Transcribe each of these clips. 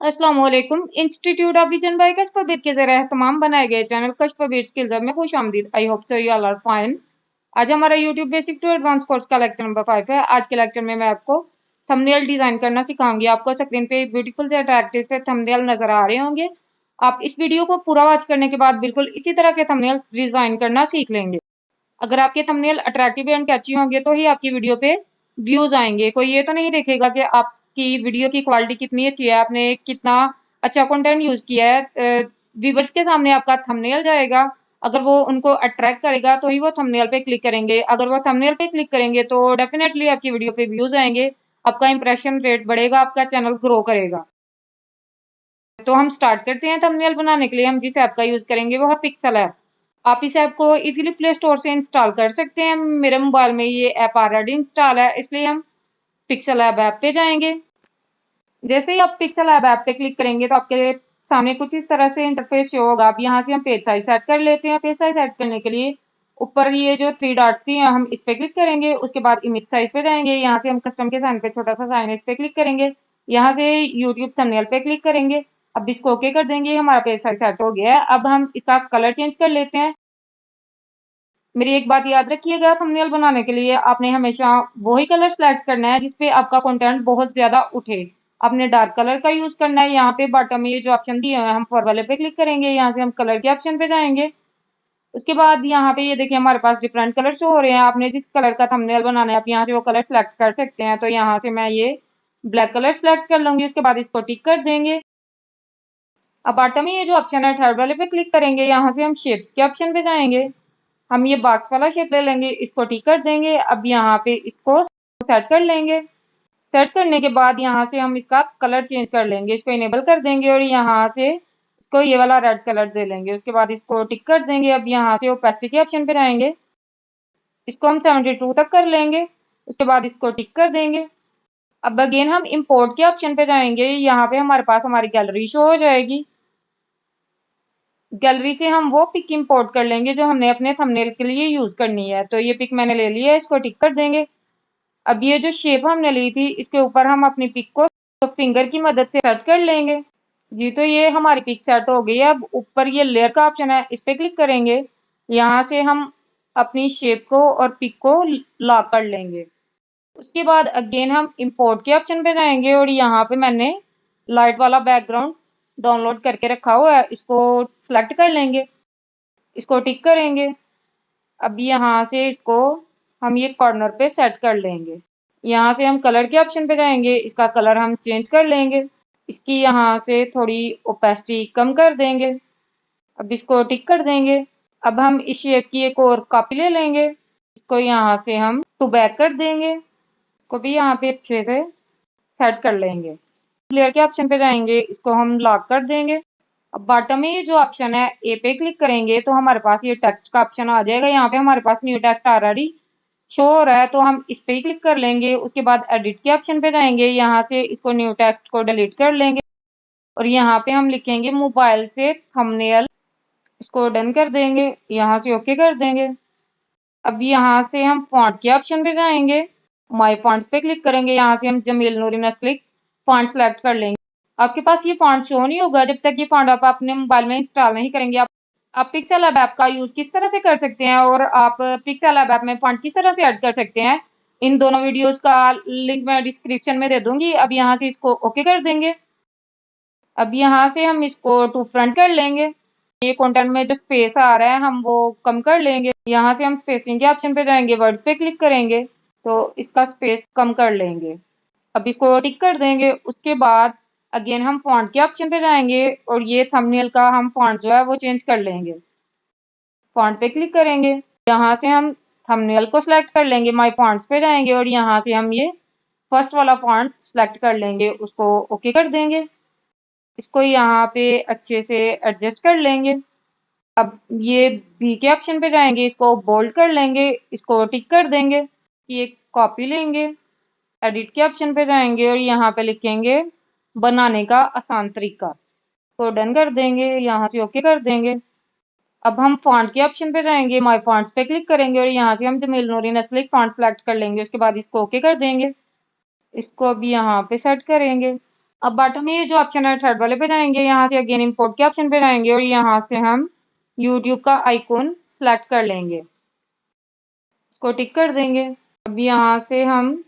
अस्सलाम वालेकुम। Institute of vision bye कशफबीर के ज़रिए तमाम बनाए गए चैनल कशफबीर स्किल्स में खुश आमदीद। I hope so you all are fine. आज हमारा YouTube basic to advance course का लेक्चर नंबर 5 है। आज के लेक्चर में मैं आपको थंबनेल डिजाइन करना सिखाऊंगी। आपको स्क्रीन पे ब्यूटीफुल से अट्रैक्टिव से थंबनेल नजर आ रहे होंगे। आप इस वीडियो को पूरा वॉच करने के बाद बिल्कुल इसी तरह के थंबनेल डिजाइन करना सीख लेंगे। अगर आपके थंबनेल अट्रैक्टिव एंड कैची होंगे तो ही आपकी वीडियो पे व्यूज आएंगे। कोई ये तो नहीं देखेगा कि आपकी वीडियो की क्वालिटी कितनी अच्छी है, आपने कितना अच्छा कंटेंट यूज किया है। व्यूवर्स के सामने आपका थंबनेल जाएगा, अगर वो उनको अट्रैक्ट करेगा तो ही वो थंबनेल पे क्लिक करेंगे। अगर वो थंबनेल पे क्लिक करेंगे तो डेफिनेटली आपकी वीडियो पे व्यूज आएंगे, आपका इंप्रेशन रेट बढ़ेगा, आपका चैनल ग्रो करेगा। तो हम स्टार्ट करते हैं। थंबनेल बनाने के लिए हम जिस ऐप का यूज करेंगे वो है पिक्सल ऐप। आप इस ऐप को इजीली प्ले स्टोर से इंस्टॉल कर सकते हैं। मेरे मोबाइल में ये ऐप ऑलरेडी इंस्टॉल है, इसलिए हम पिक्सल ऐप पे जाएंगे। जैसे ही आप पिक्सल ऐप पे क्लिक करेंगे तो आपके सामने कुछ इस तरह से इंटरफेस शो होगा। अब यहाँ से हम पेज साइज सेट कर लेते हैं। पेज साइज सेट करने के लिए ऊपर ये जो 3 डॉट्स थी हम इस पे क्लिक करेंगे। उसके बाद इमेज साइज पे जाएंगे। यहाँ से हम कस्टम के साइन पे छोटा सा साइन इस पे क्लिक करेंगे। यहाँ से यूट्यूब थंबनेल पे क्लिक करेंगे। अब इसको ओके कर देंगे। हमारा पेज साइज सेट हो गया है। अब हम इसका कलर चेंज कर लेते हैं। मेरी एक बात याद रखिएगा, थंबनेल बनाने के लिए आपने हमेशा वही कलर सेलेक्ट करना है जिसपे आपका कंटेंट बहुत ज्यादा उठे। आपने डार्क कलर का यूज करना है। यहाँ पे बॉटम में ये जो ऑप्शन दिए हुए हैं हम फॉर वाले पे क्लिक करेंगे। यहाँ से हम कलर के ऑप्शन पे जाएंगे। उसके बाद यहाँ पे ये देखिए हमारे पास डिफरेंट कलर शो हो रहे हैं। आपने जिस कलर का थंबनेल बनाना है आप यहाँ से वो कलर सेलेक्ट कर सकते हैं। तो यहाँ से मैं ये ब्लैक कलर सेलेक्ट कर लूंगी। उसके बाद इसको टिक कर देंगे। अब बॉटम में ये जो ऑप्शन है थर्ड वाले पे क्लिक करेंगे। यहाँ से हम शेप्स के ऑप्शन पे जाएंगे। हम ये बॉक्स वाला शेप ले लेंगे, इसको टिक कर देंगे। अब यहाँ पे इसको सेट कर लेंगे। सेट करने के बाद यहाँ से हम इसका कलर चेंज कर लेंगे, इसको इनेबल कर देंगे और यहाँ से इसको ये वाला रेड कलर दे लेंगे। उसके बाद इसको टिक कर देंगे। अब यहाँ से ओपेसिटी के ऑप्शन पे जाएंगे, इसको हम 72 तक कर लेंगे। उसके बाद इसको टिक कर देंगे। अब अगेन हम इम्पोर्ट के ऑप्शन पे जाएंगे। यहाँ पे हमारे पास हमारी गैलरी शो हो जाएगी। गैलरी से हम वो पिक इंपोर्ट कर लेंगे जो हमने अपने थंबनेल के लिए यूज करनी है। तो ये पिक मैंने ले ली है, इसको टिक कर देंगे। अब ये जो शेप हमने ली थी इसके ऊपर हम अपनी पिक को तो फिंगर की मदद से सेट कर लेंगे। जी, तो ये हमारी पिक सेट हो गई है। अब ऊपर ये लेयर का ऑप्शन है, इस पे क्लिक करेंगे। यहाँ से हम अपनी शेप को और पिक को लॉक कर लेंगे। उसके बाद अगेन हम इंपोर्ट के ऑप्शन पे जाएंगे और यहाँ पे मैंने लाइट वाला बैकग्राउंड डाउनलोड करके रखा हुआ है, इसको सिलेक्ट कर लेंगे, इसको टिक करेंगे। अब यहाँ से इसको हम ये कॉर्नर पे सेट कर लेंगे। यहाँ से हम कलर के ऑप्शन पे जाएंगे, इसका कलर हम चेंज कर लेंगे। इसकी यहाँ से थोड़ी ओपेसिटी कम कर देंगे। अब इसको टिक कर देंगे। अब हम इस शेप की एक और कॉपी ले लेंगे, इसको यहाँ से हम टू बैक कर देंगे। इसको भी यहाँ पे अच्छे से सेट कर लेंगे। लेयर के ऑप्शन पे जाएंगे, इसको हम लॉक कर देंगे। अब बॉटम में ये जो ऑप्शन है ए पे क्लिक करेंगे तो हमारे पास ये टेक्स्ट का ऑप्शन आ जाएगा। यहाँ पे हमारे पास न्यू टेक्स्ट ऑलरेडी शो हो रहा है तो हम इस पे ही क्लिक कर लेंगे। उसके बाद एडिट के ऑप्शन पे जाएंगे, यहाँ से इसको न्यू टेक्स्ट को डिलीट कर लेंगे और यहाँ पे हम लिखेंगे मोबाइल से थंबनेल। इसको डन कर देंगे, यहाँ से ओके कर देंगे। अब यहाँ से हम फॉन्ट के ऑप्शन पे जाएंगे, माई फॉन्ट्स पे क्लिक करेंगे। यहाँ से हम जमील नूरी नस्लिक फॉन्ट सेलेक्ट कर लेंगे। आपके पास ये फॉन्ट शो नहीं होगा जब तक ये फॉन्ट आप अपने मोबाइल में इंस्टॉल नहीं करेंगे। आप पिक्सल ऐप का यूज किस तरह से कर सकते हैं और आप पिक्सल ऐप में फॉन्ट किस तरह से ऐड कर सकते हैं, इन दोनों वीडियोस का लिंक मैं डिस्क्रिप्शन में दे दूंगी। अब यहाँ से इसको ओके कर देंगे। अब यहाँ से हम इसको टू फ्रंट कर लेंगे। ये कंटेंट में जो स्पेस आ रहा है हम वो कम कर लेंगे। यहाँ से हम स्पेसिंग के ऑप्शन पे जाएंगे, वर्ड्स पे क्लिक करेंगे तो इसका स्पेस कम कर लेंगे। अब इसको टिक कर देंगे। उसके बाद अगेन हम फॉन्ट के ऑप्शन पे जाएंगे और ये थंबनेल का हम फॉन्ट जो है वो चेंज कर लेंगे। फॉन्ट पे क्लिक करेंगे, यहाँ से हम थंबनेल को सिलेक्ट कर लेंगे, माय फॉन्ट्स पे जाएंगे और यहाँ से हम ये फर्स्ट वाला फॉन्ट सिलेक्ट कर लेंगे, उसको ओके कर देंगे। इसको यहाँ पे अच्छे से एडजस्ट कर लेंगे। अब ये बी के ऑप्शन पे जाएंगे, इसको बोल्ड कर लेंगे, इसको टिक कर देंगे। ये कॉपी लेंगे, एडिट के ऑप्शन पे जाएंगे और यहाँ पे लिखेंगे बनाने का आसान तरीका, तो डन कर देंगे, यहाँ से ओके कर देंगे। अब हम फॉन्ट के ऑप्शन पे जाएंगे, माय फॉन्ट्स पे क्लिक करेंगे और यहाँ से हम जमील नूरी नस्लिक फॉन्ट सेलेक्ट कर लेंगे। उसके बाद इसको ओके कर देंगे, इसको अभी यहाँ पे सेट करेंगे। अब बॉटम में ये जो ऑप्शन है थर्ड वाले पे जाएंगे, यहाँ से अगेन इंपोर्ट के ऑप्शन पे जाएंगे और यहाँ से हम यूट्यूब का आइकॉन सेलेक्ट कर लेंगे, इसको टिक कर देंगे। अब यहाँ से हम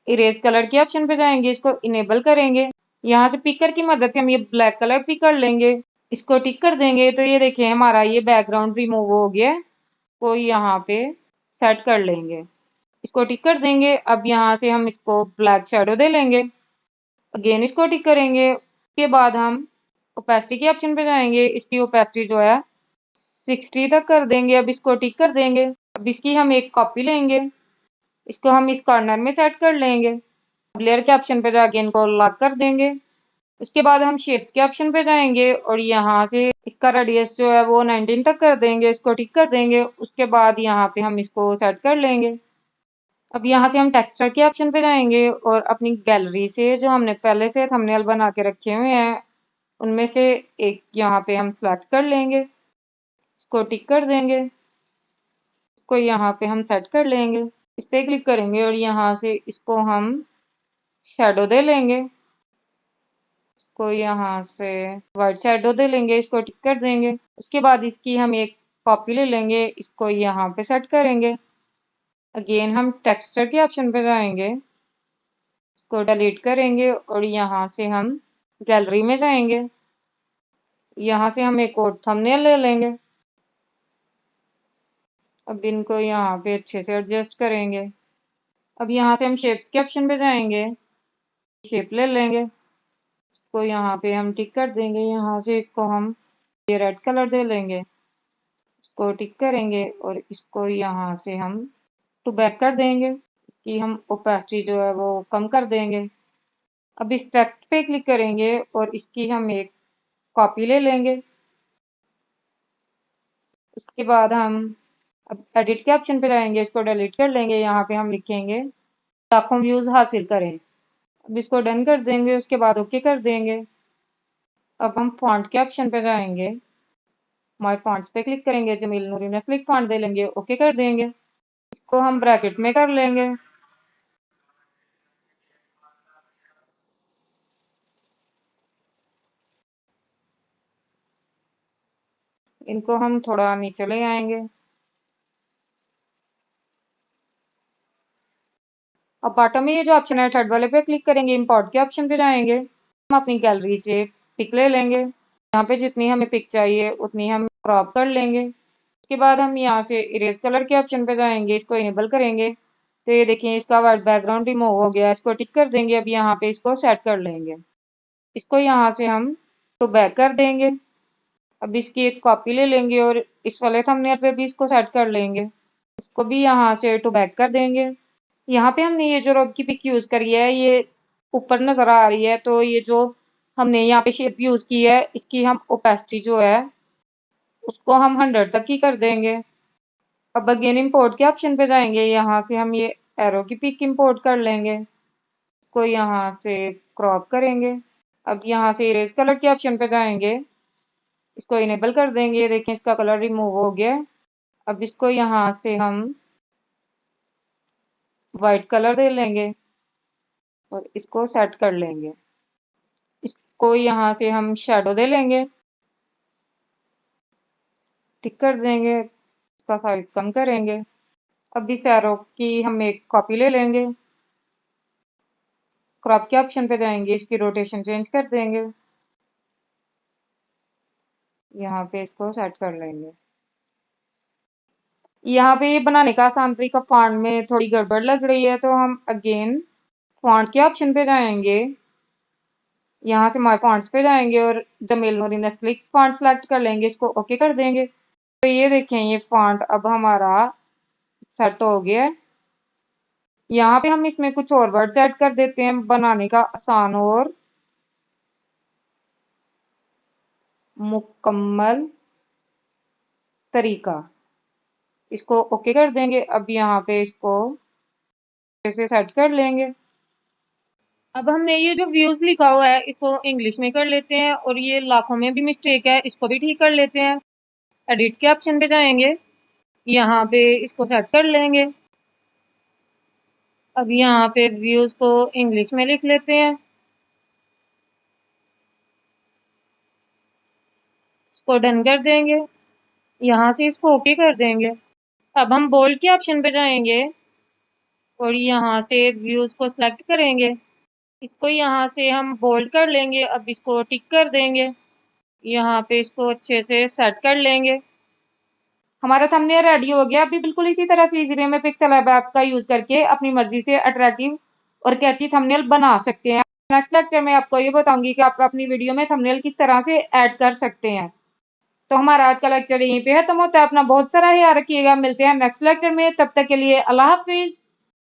इरेज कलर के ऑप्शन पे जाएंगे, इसको इनेबल करेंगे। यहाँ से पिकर की मदद से हम ये ब्लैक कलर पिक कर लेंगे, इसको टिक कर देंगे। तो ये देखिए हमारा ये बैकग्राउंड रिमूव हो गया, तो यहाँ पे सेट कर लेंगे, इसको टिक कर देंगे। अब यहाँ से हम इसको ब्लैक शेडो दे लेंगे, अगेन इसको टिक करेंगे। उसके बाद हम ओपेसिटी के ऑप्शन पे जाएंगे, इसकी ओपेसिटी जो है 60 तक कर देंगे। अब इसको टिक कर देंगे। अब इसकी हम एक कॉपी लेंगे, इसको हम इस कॉर्नर में सेट कर लेंगे। अब लेयर के ऑप्शन पे जाके इनको लॉक कर देंगे। उसके बाद हम शेप्स के ऑप्शन पे जाएंगे और यहाँ से इसका रेडियस जो है वो 19 तक कर देंगे, इसको टिक कर देंगे। उसके बाद यहाँ पे हम इसको सेट कर लेंगे। अब यहाँ से हम टेक्सचर के ऑप्शन पे जाएंगे और अपनी गैलरी से जो हमने पहले से थंबनेल बना के रखे हुए हैं उनमें से एक यहाँ पे हम सेलेक्ट कर लेंगे, इसको टिक कर देंगे, इसको यहाँ पे हम सेट कर लेंगे। इस पे क्लिक करेंगे और यहाँ से इसको हम शेडो दे लेंगे, इसको यहाँ से वाइट शेडो दे लेंगे, इसको टिक कर देंगे। उसके बाद इसकी हम एक कॉपी ले लेंगे, इसको यहाँ पे सेट करेंगे। अगेन हम टेक्सचर के ऑप्शन पे जाएंगे, इसको डिलीट करेंगे और यहाँ से हम गैलरी में जाएंगे। यहाँ से हम एक और थंबनेल ले लेंगे। अब इनको यहाँ पे अच्छे से एडजस्ट करेंगे। अब यहाँ से हम शेप्स के ऑप्शन पे जाएंगे, शेप ले लेंगे, इसको यहाँ पे हम टिक कर देंगे। यहाँ से इसको हम ये रेड कलर दे लेंगे, इसको टिक करेंगे और इसको यहाँ से हम टू बैक कर देंगे। इसकी हम ओपेसिटी जो है वो कम कर देंगे। अब इस टेक्स्ट पे क्लिक करेंगे और इसकी हम एक कॉपी ले लेंगे। उसके बाद हम अब एडिट के ऑप्शन पे जाएंगे, इसको डिलीट कर लेंगे। यहाँ पे हम लिखेंगे लाखों व्यूज हासिल करें। अब इसको डन कर देंगे, उसके बाद ओके कर देंगे। अब हम फॉन्ट के ऑप्शन पे जाएंगे, माय फॉन्ट्स पे क्लिक करेंगे, जमील नूरी नस्लिक फॉन्ट दे लेंगे, ओके कर देंगे। इसको हम ब्रैकेट में कर लेंगे। इनको हम थोड़ा नीचे ले आएंगे। अब बॉटम में ये जो ऑप्शन है थर्ड वाले पे क्लिक करेंगे, इंपोर्ट के ऑप्शन पे जाएंगे, हम अपनी गैलरी से पिक ले लेंगे। यहाँ पे जितनी हमें पिक चाहिए उतनी हम क्रॉप कर लेंगे। उसके बाद हम यहाँ से इरेज कलर के ऑप्शन पे जाएंगे, इसको इनेबल करेंगे। तो ये देखिए इसका वाइट बैकग्राउंड रिमूव हो गया, इसको टिक कर देंगे। अब यहाँ पे इसको सेट कर लेंगे, इसको यहाँ से हम टू बैक कर देंगे। अब इसकी एक कॉपी ले लेंगे और इस वाले थंबनेल पे भी इसको सेट कर लेंगे, इसको भी यहाँ से टू बैक कर देंगे। यहाँ पे हमने ये जो रोब की पिक यूज करी है ये ऊपर नजर आ रही है, तो ये जो हमने यहाँ पे शेप यूज की है इसकी हम ओपेसिटी जो है उसको हम 100 तक ही कर देंगे। अब अगेन इंपोर्ट के ऑप्शन पे जाएंगे, यहाँ से हम ये एरो की पिक इंपोर्ट कर लेंगे, इसको यहाँ से क्रॉप करेंगे। अब यहाँ से इरेज कलर के ऑप्शन पे जाएंगे, इसको इनेबल कर देंगे। देखें इसका कलर रिमूव हो गया। अब इसको यहाँ से हम वाइट कलर दे लेंगे और इसको सेट कर लेंगे। इसको यहाँ से हम शेडो दे लेंगे, टिक कर देंगे, इसका साइज कम करेंगे। अब इस एरो की हम एक कॉपी ले लेंगे, क्रॉप के ऑप्शन पे जाएंगे, इसकी रोटेशन चेंज कर देंगे, यहाँ पे इसको सेट कर लेंगे। यहाँ पे ये बनाने का आसान तरीका फॉन्ट में थोड़ी गड़बड़ लग रही है, तो हम अगेन फॉन्ट के ऑप्शन पे जाएंगे, यहाँ से माय फॉन्ट्स पे जाएंगे और जमील नूरी नस्लिक फॉन्ट सेलेक्ट कर लेंगे, इसको ओके कर देंगे। तो ये देखें ये फॉन्ट अब हमारा सेट हो गया है। यहाँ पे हम इसमें कुछ और वर्ड्स ऐड कर देते हैं बनाने का आसान और मुकम्मल तरीका, इसको ओके कर देंगे। अब यहाँ पे इसको ऐसे सेट कर लेंगे। अब हमने ये जो व्यूज लिखा हुआ है इसको इंग्लिश में कर लेते हैं और ये लाखों में भी मिस्टेक है, इसको भी ठीक कर लेते हैं। एडिट के ऑप्शन पे जाएंगे, यहाँ पे इसको सेट कर लेंगे। अब यहाँ पे व्यूज को इंग्लिश में लिख लेते हैं। इसको डन कर देंगे। यहाँ से इसको ओके कर देंगे। अब हम बोल्ड के ऑप्शन पे जाएंगे और यहाँ से व्यूज को सिलेक्ट करेंगे। इसको यहाँ से हम बोल्ड कर लेंगे। अब इसको टिक कर देंगे। यहाँ पे इसको अच्छे से सेट कर लेंगे। हमारा थंबनेल रेडी हो गया। अभी बिल्कुल इसी तरह से इजी वे में पिक्सेल ऐप का यूज करके अपनी मर्जी से अट्रैक्टिव और कैची थंबनेल बना सकते हैं। नेक्स्ट लेक्चर में आपको ये बताऊंगी कि आप अपनी वीडियो में थंबनेल किस तरह से ऐड कर सकते हैं। तो हमारा आज का लेक्चर यहीं पे खत्म होता है। अपना बहुत सारा ख्याल रखिएगा। मिलते हैं नेक्स्ट लेक्चर में। तब तक के लिए अल्लाह हाफिज।